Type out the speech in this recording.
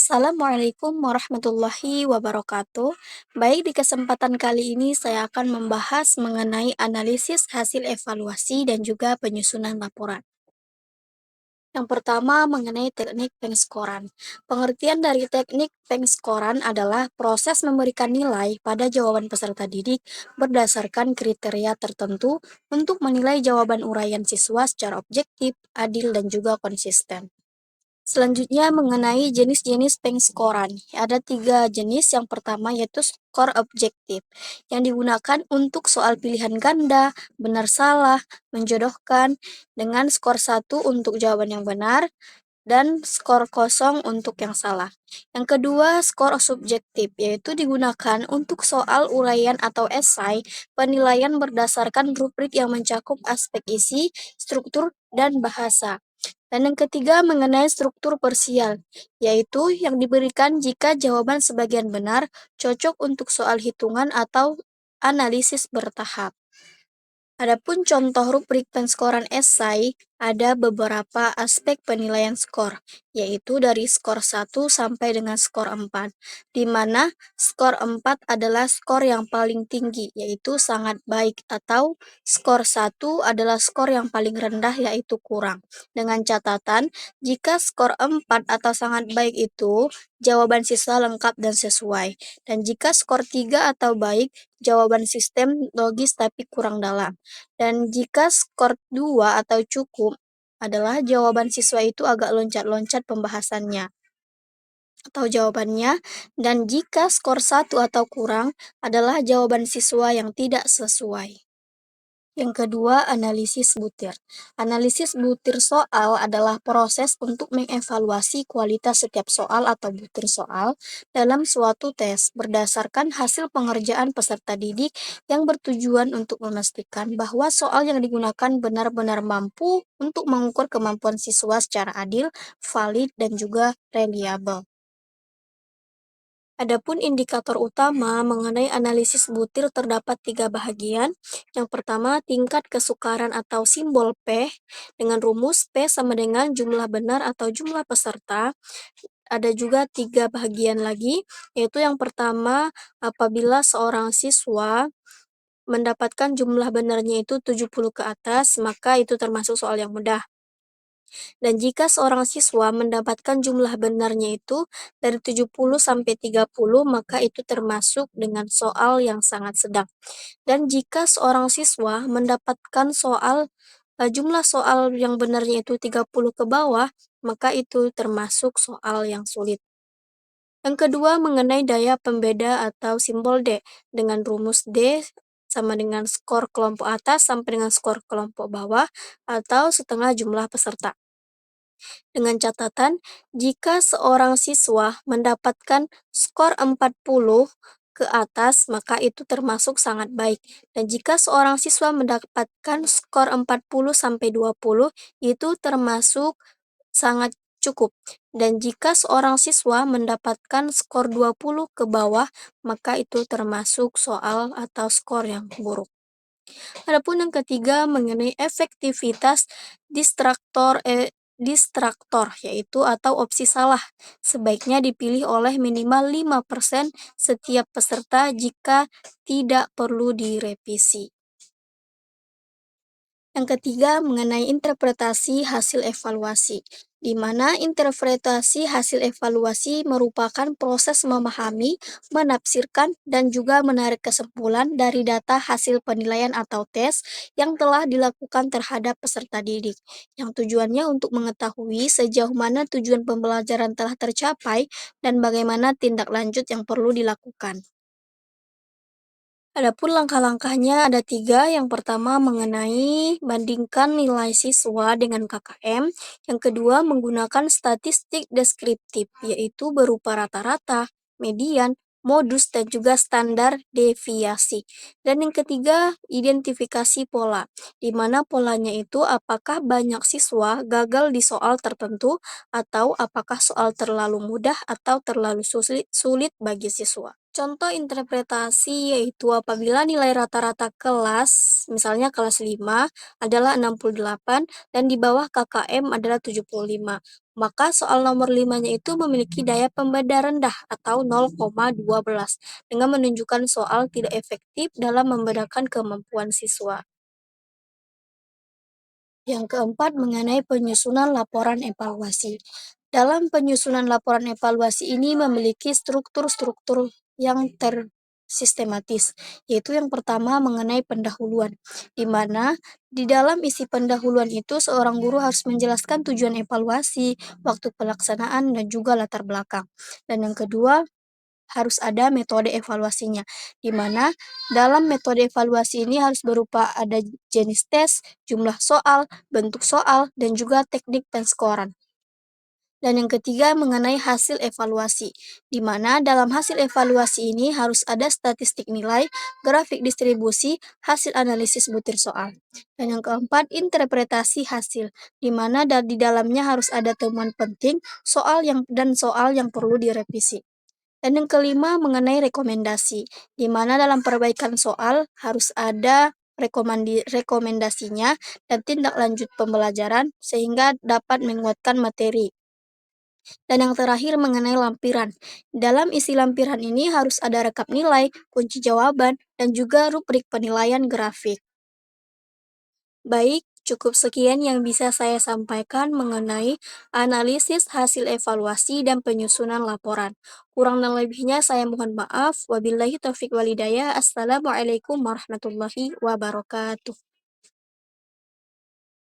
Assalamualaikum warahmatullahi wabarakatuh. Baik, di kesempatan kali ini saya akan membahas mengenai analisis hasil evaluasi dan juga penyusunan laporan. Yang pertama mengenai teknik pengskoran. Pengertian dari teknik pengskoran adalah proses memberikan nilai pada jawaban peserta didik berdasarkan kriteria tertentu untuk menilai jawaban uraian siswa secara objektif, adil, dan juga konsisten. Selanjutnya mengenai jenis-jenis pengskoran. Ada 3 jenis. Yang pertama yaitu skor objektif, yang digunakan untuk soal pilihan ganda, benar salah, menjodohkan, dengan skor 1 untuk jawaban yang benar, dan skor kosong untuk yang salah. Yang kedua, skor subjektif, yaitu digunakan untuk soal uraian atau esai, penilaian berdasarkan rubrik yang mencakup aspek isi, struktur, dan bahasa. Dan yang ketiga mengenai struktur parsial, yaitu yang diberikan jika jawaban sebagian benar cocok untuk soal hitungan atau analisis bertahap. Adapun contoh rubrik penskoran esai, ada beberapa aspek penilaian skor, yaitu dari skor 1 sampai dengan skor 4, di mana skor 4 adalah skor yang paling tinggi, yaitu sangat baik, atau skor 1 adalah skor yang paling rendah, yaitu kurang. Dengan catatan, jika skor 4 atau sangat baik itu, jawaban siswa lengkap dan sesuai. Dan jika skor 3 atau baik, jawaban sistem logis tapi kurang dalam. Dan jika skor 2 atau cukup, adalah jawaban siswa itu agak loncat-loncat pembahasannya atau jawabannya, dan jika skor 1 atau kurang, adalah jawaban siswa yang tidak sesuai. Yang kedua, analisis butir. Analisis butir soal adalah proses untuk mengevaluasi kualitas setiap soal atau butir soal dalam suatu tes berdasarkan hasil pengerjaan peserta didik yang bertujuan untuk memastikan bahwa soal yang digunakan benar-benar mampu untuk mengukur kemampuan siswa secara adil, valid, dan juga reliabel. Adapun indikator utama mengenai analisis butir terdapat 3 bagian. Yang pertama, tingkat kesukaran atau simbol P dengan rumus P sama dengan jumlah benar atau jumlah peserta. Ada juga 3 bagian lagi, yaitu yang pertama, apabila seorang siswa mendapatkan jumlah benarnya itu 70 ke atas, maka itu termasuk soal yang mudah. Dan jika seorang siswa mendapatkan jumlah benarnya itu dari 70 sampai 30, maka itu termasuk dengan soal yang sangat sedang. Dan jika seorang siswa mendapatkan jumlah soal yang benarnya itu 30 ke bawah, maka itu termasuk soal yang sulit. Yang kedua mengenai daya pembeda atau simbol D dengan rumus D sama dengan skor kelompok atas sampai dengan skor kelompok bawah atau setengah jumlah peserta. Dengan catatan, jika seorang siswa mendapatkan skor 40 ke atas, maka itu termasuk sangat baik. Dan jika seorang siswa mendapatkan skor 40 sampai 20, itu termasuk sangat cukup. Dan jika seorang siswa mendapatkan skor 20 ke bawah, maka itu termasuk soal atau skor yang buruk. Adapun yang ketiga mengenai efektivitas distraktor, yaitu atau opsi salah, sebaiknya dipilih oleh minimal 5% setiap peserta jika tidak perlu direvisi. Yang ketiga mengenai interpretasi hasil evaluasi, di mana interpretasi hasil evaluasi merupakan proses memahami, menafsirkan, dan juga menarik kesimpulan dari data hasil penilaian atau tes yang telah dilakukan terhadap peserta didik, yang tujuannya untuk mengetahui sejauh mana tujuan pembelajaran telah tercapai dan bagaimana tindak lanjut yang perlu dilakukan. Adapun langkah-langkahnya ada 3. Yang pertama mengenai bandingkan nilai siswa dengan KKM. Yang kedua menggunakan statistik deskriptif, yaitu berupa rata-rata, median, modus, dan juga standar deviasi. Dan yang ketiga, identifikasi pola, di mana polanya itu apakah banyak siswa gagal di soal tertentu atau apakah soal terlalu mudah atau terlalu sulit bagi siswa. Contoh interpretasi yaitu apabila nilai rata-rata kelas, misalnya kelas 5 adalah 68 dan di bawah KKM adalah 75, maka soal nomor 5-nya itu memiliki daya pembeda rendah atau 0,12 dengan menunjukkan soal tidak efektif dalam membedakan kemampuan siswa. Yang keempat, mengenai penyusunan laporan evaluasi. Dalam penyusunan laporan evaluasi ini memiliki struktur-struktur yang tersistematis, yaitu yang pertama mengenai pendahuluan, di mana di dalam isi pendahuluan itu seorang guru harus menjelaskan tujuan evaluasi, waktu pelaksanaan, dan juga latar belakang. Dan yang kedua, harus ada metode evaluasinya, di mana dalam metode evaluasi ini harus berupa ada jenis tes, jumlah soal, bentuk soal, dan juga teknik penskoran. Dan yang ketiga mengenai hasil evaluasi, di mana dalam hasil evaluasi ini harus ada statistik nilai, grafik distribusi, hasil analisis butir soal. Dan yang keempat, interpretasi hasil, di mana di dalamnya harus ada temuan penting, soal yang perlu direvisi. Dan yang kelima mengenai rekomendasi, di mana dalam perbaikan soal harus ada rekomendasinya dan tindak lanjut pembelajaran sehingga dapat menguatkan materi. Dan yang terakhir mengenai lampiran. Dalam isi lampiran ini harus ada rekap nilai, kunci jawaban, dan juga rubrik penilaian grafik. Baik, cukup sekian yang bisa saya sampaikan mengenai analisis hasil evaluasi dan penyusunan laporan. Kurang dan lebihnya saya mohon maaf. Wabillahi taufiq walhidayah. Assalamualaikum warahmatullahi wabarakatuh.